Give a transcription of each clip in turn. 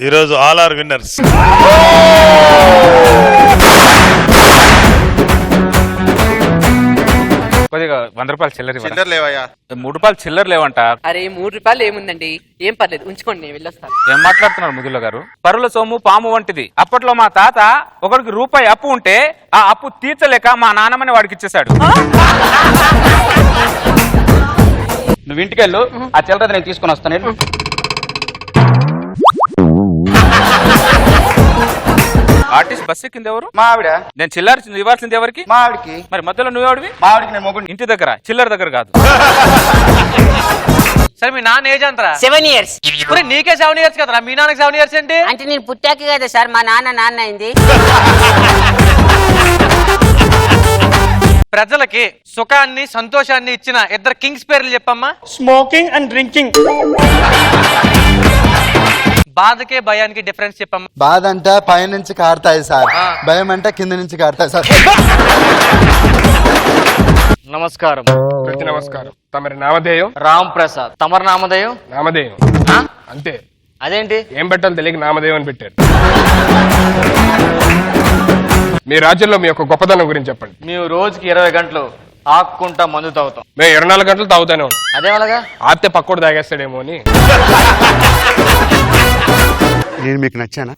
ఈరోజు all are winners. కొద్దిగా 100 రూపాయలు చిల్లర చిల్లర లేవయ్యా. 3 రూపాయలు చిల్లర లేవంట. అరే 3 రూపాయలు ఏముందండి, ఏం పర్లేదు ఉంచుకోండి, నేను వెళ్ళొస్తాను. ఏం మాట్లాడుతున్నారు ముదుల గారు? పరుల సొమ్ము పాము వంటిది. అప్పట్లో మా తాత ఒకరికి రూపాయి అప్పు ఉంటే ఆ అప్పు తీర్చలేక మా నాన్నమని వాడికి ఇచ్చేశాడు. నువ్వు ఇంటికెళ్ళు, ఆ చిల్లర నేను తీసుకుని వస్తాను. ఆర్టిస్ట్ బస్ ఎక్కింది ఎవరు? మా ఆవిడ. నేను చిల్లర ఇవ్వాల్సింది ఎవరికి? మా ఆవిడకి. మరి మధ్యలో నువ్వేవాడివి? మా ఆవిడకి నేను మొగుడు. ఇంటి దగ్గర, చిల్లర దగ్గర కాదు. సరే మీ నాన్న ఏజ్ అంటారా? 7 years. నీకే 7 years కదరా, మీ నాన్నకి 7 years ఏంటి? అంటే నేను పుట్టాక కదా సార్ మా నాన్న అయింది. ప్రజలకి సుఖాన్ని సంతోషాన్ని ఇచ్చిన 2 కింగ్స్ పేర్లు చెప్పమ్మా. Smoking and drinking. బాధకే భయానికి డిఫరెన్స్ చెప్పమ్మా. బాధ అంటే పైనుంచి కారుతాయి సార్, భయం అంటే కింద నుంచి కారుతాయి సార్. నమస్కారం. ప్రతి నమస్కారం. తమరి నామధేయం? రామ్ ప్రసాద్. తమరి నామధేయం? నామధేయం అంతే. అదేంటి? ఏం పెట్టాలి తెలియక నామధేయం అని పెట్టారు. మీ రాజ్యంలో మీ యొక్క గొప్పతనం గురించి చెప్పండి. మేము రోజుకి 20 గంటలు ఆక్కుంటా మందు తాగుతాం. మేము 24 గంటలు తాగుతానే ఉన్నాం. అదేమలాగా? ఆపితే పక్కోడు తాగేస్తాడేమో అని. నేను మీకు నచ్చానా?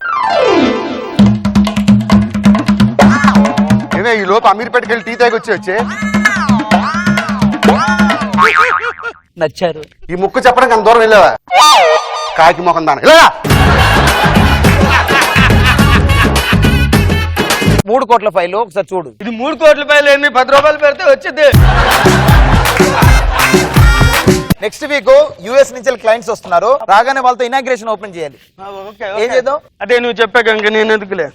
ఏమే ఈ లోపు అమీర్పేటకి వెళ్ళి టీ తాగి వచ్చే నచ్చారు. ఈ ముక్కు చెప్పడానికి అంత దూరం వెళ్ళావా? కాకి మొఖం దాని ఇలా 3 కోట్ల ఫైల్ ఒకసారి చూడు. ఇది 3 కోట్ల ఫైల్ ఏంది? 10 రూపాయలు పెడితే వచ్చేది. నెక్స్ట్ వీక్ యుఎస్ నుంచి క్లయింట్స్ వస్తున్నారు, రాగానే వాళ్ళతో ఇనాగ్రేషన్ ఓపెన్ చేయాలి. ఏం చేద్దాం? అదే నువ్వు చెప్పాక నేను ఎందుకులే.